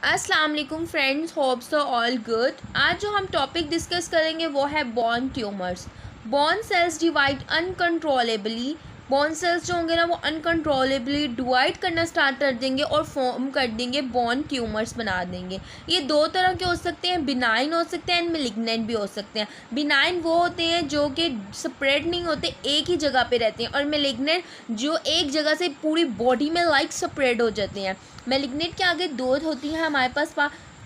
अस्सलाम वालेकुम friends, hope so all good. आज जो हम टॉपिक डिस्कस करेंगे वो है bone tumours. Bone cells divide uncontrollably. Bone cells जो होंगे ना वो अनकंट्रोलेबली डिवाइड करना स्टार्ट कर देंगे और फॉर्म कर देंगे, बॉन ट्यूमर्स बना देंगे। ये दो तरह के हो सकते हैं, बिनाइन हो सकते हैं एंड मेलिग्नेंट भी हो सकते हैं। बिनाइन वो होते हैं जो कि स्प्रेड नहीं होते, एक ही जगह पे रहते हैं, और मेलिग्नेंट जो एक जगह से पूरी बॉडी में स्प्रेड हो जाते हैं। मेलिग्नेंट के आगे दो होती हैं हमारे पास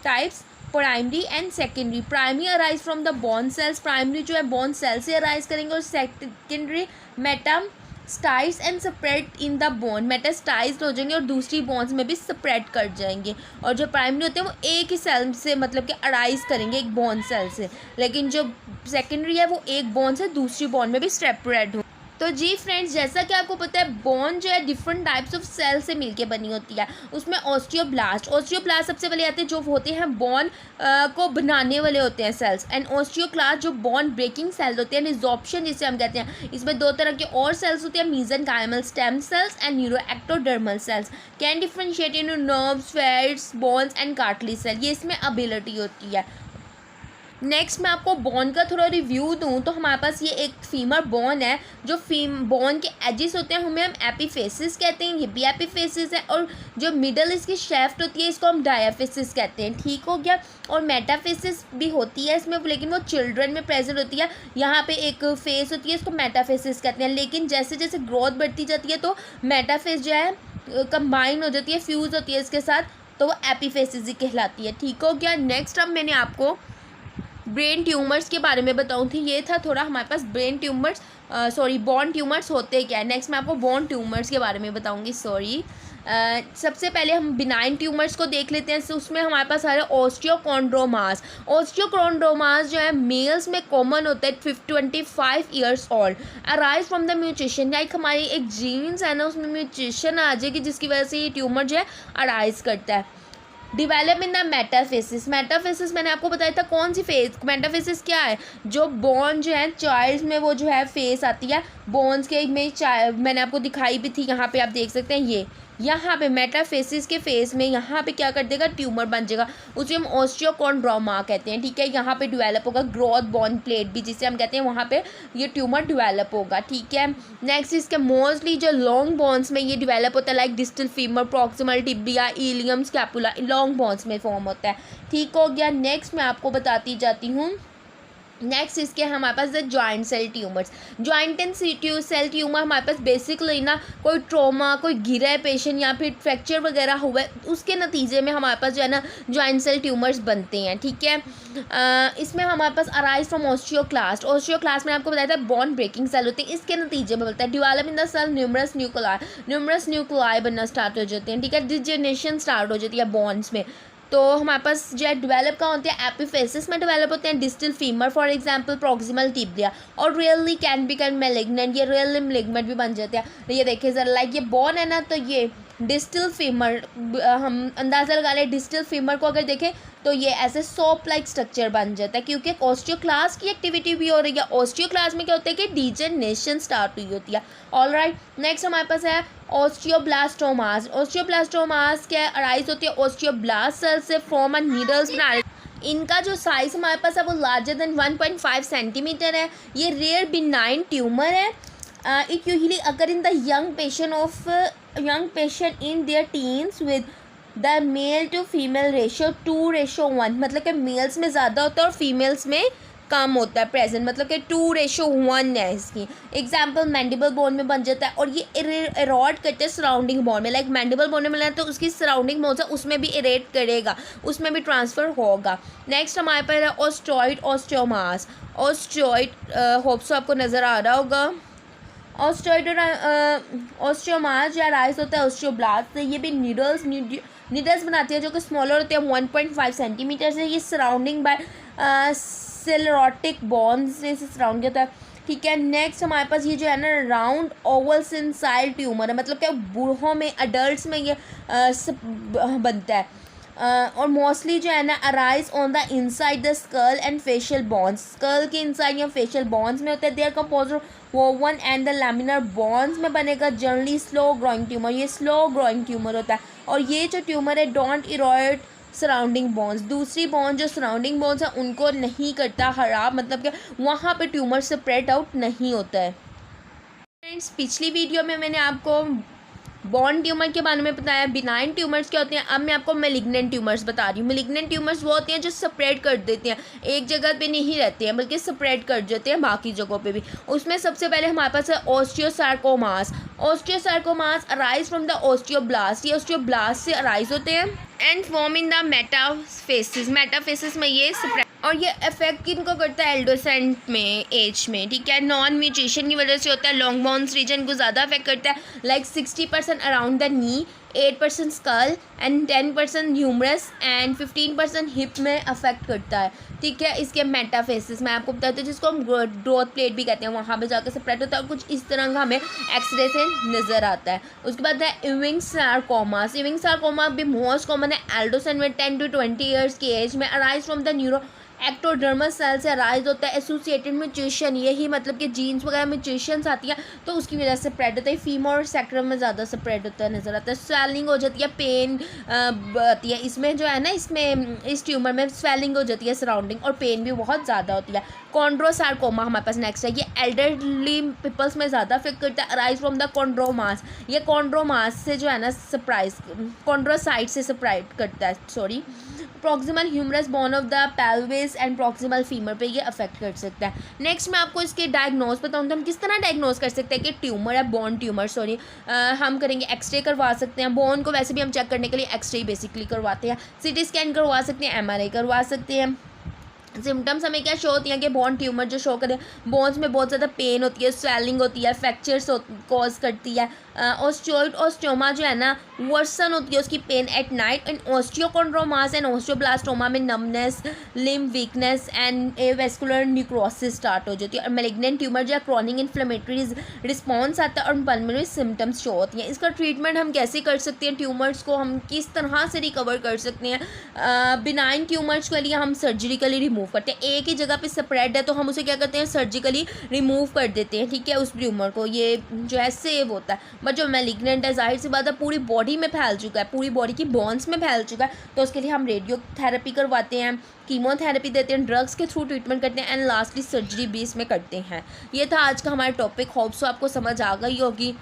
types, primary and secondary. Primary arise from the bone cells, primary जो है बॉन सेल से अराइज करेंगे, और secondary metastasise and spread in the bone, metastasise हो जाएंगे और दूसरी बोन्स में भी स्प्रेड कर जाएंगे। और जो प्राइमरी होते हैं वो एक ही सेल से मतलब कि अराइज करेंगे, एक बोन सेल से, लेकिन जो सेकेंडरी है वो एक बोन से दूसरी बोन में भी स्प्रेड हो। तो जी फ्रेंड्स, जैसा कि आपको पता है बोन जो है डिफरेंट टाइप्स ऑफ सेल से मिलके बनी होती है। उसमें ऑस्टियोब्लास्ट सबसे पहले आते हैं, जो होते हैं बोन को बनाने वाले होते हैं सेल्स, एंड ऑस्टियोक्लास्ट जो बोन ब्रेकिंग सेल्स होते हैं, रिजॉर्प्शन जिसे हम कहते हैं। इसमें दो तरह के और सेल्स होते हैं, mesenchymal stem cells and neuroectodermal cells. Can differentiate in nerves, fats, bones and cartilage cell, ये इसमें एबिलिटी होती है। नेक्स्ट मैं आपको बोन का थोड़ा रिव्यू दूं तो हमारे पास ये एक फीमर बोन है। जो बोन के एजेस होते हैं हमें हम एपीफेसिस कहते हैं, ये भी एपीफेसिस है। और जो मिडल इसकी शेफ्ट होती है इसको हम डायाफेसिस कहते हैं, ठीक हो गया। और मेटाफेसिस भी होती है इसमें, लेकिन वो चिल्ड्रन में प्रेजेंट होती है। यहाँ पे एक फेस होती है, इसको मेटाफेसिस कहते हैं, लेकिन जैसे जैसे ग्रोथ बढ़ती जाती है तो मेटाफेस जो है कंबाइन हो जाती है, फ्यूज़ होती है इसके साथ, तो वो एपीफेसिस ही कहलाती है, ठीक हो गया। नेक्स्ट अब मैंने आपको ब्रेन ट्यूमर्स के बारे में बताऊँ थी, ये था थोड़ा हमारे पास ब्रेन ट्यूमर्स, बॉन ट्यूमर्स होते क्या है। नेक्स्ट मैं आपको बॉन ट्यूमर्स के बारे में बताऊँगी। सबसे पहले हम बिनाइन ट्यूमर्स को देख लेते हैं। उसमें हमारे पास आ रहा है ऑस्टियोकॉन्ड्रोमास। ऑस्टियोकॉन्ड्रोमास जो है मेल्स में कॉमन होता है 25 years old, arise from the mutation, like हमारी एक जीन्स है ना उसमें म्यूटेशन आ जाएगी जिसकी वजह से ये ट्यूमर जो है अराइज करता है। डिवेलप इन द मेटाफेसिस, मेटाफेसिस मैंने आपको बताया था कौन सी फेस। मेटाफेसिस क्या है, जो बोन जो है चाइल्ड में वो जो है फेस आती है बोन्स के में, मैंने आपको दिखाई भी थी, यहाँ पे आप देख सकते हैं। ये यहाँ पे मेटाफेसिस के फेस में यहाँ पे क्या कर देगा, ट्यूमर बन जाएगा, उसे हम ऑस्टियोकॉन्ड्रोमा कहते हैं, ठीक है। यहाँ पे डेवलप होगा ग्रोथ बोन प्लेट भी जिसे हम कहते हैं, वहाँ पे ये ट्यूमर डेवलप होगा, ठीक है। नेक्स्ट इसके मोस्टली जो लॉन्ग बोन्स में ये डेवलप होता है, like distal femur, proximal tibia, ilium, scapula, long bones में फॉर्म होता है, ठीक हो गया। नेक्स्ट मैं आपको बताती जाती हूँ। नेक्स्ट इसके हमारे पास the giant cell tumours. Giant and cell tumour हमारे पास बेसिकली ना कोई ट्रॉमा, कोई गिरा है पेशेंट या फिर फ्रैक्चर वगैरह हुआ है, उसके नतीजे में हमारे पास जो है ना जॉइंट सेल ट्यूमर्स बनते हैं, ठीक है। इसमें हमारे पास अराइज फ्रॉम ऑस्टियोक्लास्ट में आपको बताया था बोन ब्रेकिंग सेल होते हैं, इसके नतीजे में बनता है। Develop in the cell numerous nuclei बनना स्टार्ट हो जाते हैं, ठीक है। डिजेनरेशन स्टार्ट हो जाती है बोन्स में। तो हमारे पास जो है डेवलप कहाँ होते हैं, एपीफेसिस में डेवलप होते हैं, distal femur for example, proximal tibia, और रियली कैन बिकम मैलिग्नेंट, ये रियली मैलिग्नेंट भी बन जाते हैं। ये देखिए ज़रा, लाइक ये बोन है ना, तो ये डिस्टल फीमर, हम अंदाज़ा लगा लें डिस्टल फीमर को अगर देखें तो ये ऐसे सोप लाइक स्ट्रक्चर बन जाता है, क्योंकि ऑस्टियोक्लास्ट की एक्टिविटी भी हो रही है। ऑस्टियोक्लास्ट में क्या होता है कि डिजेनरेशन स्टार्ट हुई होती है। ऑलराइट, नेक्स्ट हमारे पास है ऑस्टियोब्लास्टोमास। ऑस्टियोब्लास्टोमास क्या अराइज होती है ऑस्टियोब्लास्ट सेल से, फॉर्म एंड नीडल्स बना। इनका जो साइज हमारे पास है वो लार्जर देन 1.5 सेंटीमीटर है। ये रेयर बिनाइन ट्यूमर है। It usually occur in the young patient in their teens with the male to female ratio 2:1, मतलब कि मेल्स में ज़्यादा होता है और फीमेल्स में कम होता है प्रेजेंट, मतलब कि 2:1 है इसकी। एग्जाम्पल मैंडिबल बोन में बन जाता है, और ये एरॉड करते हैं सराउंडिंग बोन में, लाइक मैंडिबल बोन में मिला तो उसकी सराउंडिंग बोन है उसमें भी इरेट करेगा, उसमें भी ट्रांसफ़र होगा। नेक्स्ट हमारे पास है ऑस्टियोमास। होप सो आपको नज़र आ रहा होगा। ऑस्टियोमास जो राइज होता है ऑस्टियोब्लास्ट से, ये भी नीडल्स बनाती है जो कि स्मॉलर होते हैं 1.5 सेंटीमीटर से। ये सराउंडिंग बाय सेलेरोटिक बॉन्स से सराउंड होता है, ठीक है। नेक्स्ट हमारे पास ये जो है ना राउंड ओवल सिंसाइल ट्यूमर है, मतलब क्या बूढ़ों में, अडल्ट्स में ये बनता है। और मोस्टली जो है ना arise on the inside the skull and facial bones, skull के इनसाइड या फेशियल बॉन्स में होता है। They're compose woven and the laminar bones में बनेगा। जनरली स्लो ग्रोइंग ट्यूमर, ये स्लो ग्रोइंग ट्यूमर होता है। और ये जो ट्यूमर है डोंट इरोड सराउंडिंग बोन्स, दूसरी बोन जो सराउंडिंग बोन्स है उनको नहीं करता ख़राब, मतलब कि वहाँ पे ट्यूमर स्प्रेड आउट नहीं होता है। फ्रेंड्स, पिछली वीडियो में मैंने आपको बॉन ट्यूमर के बारे में बताया, बिनाइन ट्यूमर्स क्या होते हैं। अब मैं आपको मेलिग्नेंट ट्यूमर्स बता रही हूँ। मेलिग्नेंट ट्यूमर्स वो होते हैं जो स्प्रेड कर देते हैं, एक जगह पे नहीं रहते हैं बल्कि स्प्रेड कर देते हैं बाकी जगहों पे भी। उसमें सबसे पहले हमारे पास है ऑस्टियोसार्कोमास। ऑस्टियोसार्कोमास अराइज फ्रॉम द ऑस्टियोब्लास्ट, ये ऑस्टियोब्लास्ट से अराइज होते हैं एंड फॉर्म इन द मेटाफेसिस। मेटाफेसिस में ये स्प्रेड, और ये इफेक्ट किनको करता है, एल्डोसेंट में एज में, ठीक है। नॉन म्यूटेशन की वजह से होता है। लॉन्ग बोन्स रीजन को ज़्यादा अफेक्ट करता है, like 60% around the knee, 8% skull and 10% humerus and 15% hip में अफेक्ट करता है, ठीक है। इसके मेटाफेसिस मैं आपको बताती हूँ, जिसको हम ग्रोथ प्लेट भी कहते हैं, वहाँ पे जाकर स्प्रेड होता है और कुछ इस तरह का हमें एक्सरे से नज़र आता है। उसके बाद है इविंग सार्कोमास। इविंग सार्कोमा भी मोस्ट कॉमन है एल्डोसेंट में 10 to 20 ईयर्स की एज में। Arise from the neuro ectoderms cell से अराइज होता है। एसोसिएटेड म्यूटेशन, यही मतलब कि जीन्स वगैरह म्यूटेशंस आती है तो उसकी वजह से स्प्रेड होता है। फीमर और सेक्टम में ज़्यादा स्प्रेड होता है, नज़र आता है। स्वेलिंग हो जाती है, पेन आती है इसमें, जो है ना, इसमें इस ट्यूमर में स्वेलिंग हो जाती है सराउंडिंग, और पेन भी बहुत ज़्यादा होती है। कॉन्ड्रोसार्कोमा हमारे पास नेक्स्ट है, ये एल्डरली पीपल्स में ज़्यादा अफेक्ट करता है। अराइज फ्रॉम द कॉन्ड्रोमास, ये कॉन्ड्रोमास से जो है ना कॉन्ड्रोसाइट से स्प्रेड करता है, sorry. Proximal humerus bone of the pelvis and proximal femur पे ये अफेक्ट कर सकता है। नेक्स्ट मैं आपको इसके डायग्नोज बताऊँ तो हम किस तरह डायग्नोज कर सकते हैं कि ट्यूमर है, बोन ट्यूमर, सॉरी। हम करेंगे एक्सरे करवा सकते हैं। बोन को वैसे भी हम चेक करने के लिए एक्सरे बेसिकली करवाते हैं। सीटी स्कैन करवा सकते हैं, एमआरआई करवा सकते हैं। सिम्टम्स हमें क्या शो होती हैं कि बोन ट्यूमर जो शो करें, बोन्स में बहुत ज़्यादा पेन होती है, स्वेलिंग होती है, फ्रैक्चर्स कॉज करती है। ऑस्टियोइड ऑस्टियोमा जो है ना वर्सन होती है उसकी pain at night. And osteochondromas and osteoblastoma में numbness, limb weakness and avascular necrosis start हो जाती है। और मेलिग्नेंट ट्यूमर जो है क्रॉनिक इन्फ्लेमेटरी रिस्पॉन्स आता है और पल्मोनरी सिम्टम्स शो होती हैं। इसका ट्रीटमेंट हम कैसे कर सकते हैं, ट्यूमर्स को हम किस तरह से रिकवर कर सकते हैं। बिनाइन ट्यूमर्स के लिए हम सर्जिकली रिमूव करते हैं। एक ही जगह पे स्प्रेड है तो हम उसे क्या करते हैं, सर्जिकली रिमूव कर देते हैं, ठीक है, उस ट्यूमर को। ये जो है सेव होता है। बट जो मैलिग्नेंट है, जाहिर सी बात है, पूरी बॉडी में फैल चुका है, पूरी बॉडी की बोन्स में फैल चुका है, तो उसके लिए हम रेडियोथेरेपी करवाते हैं, कीमोथेरेपी देते हैं, ड्रग्स के थ्रू ट्रीटमेंट करते हैं एंड लास्टली सर्जरी भी इसमें करते हैं। ये था आज का हमारा टॉपिक। होप सो आपको समझ आ गई होगी।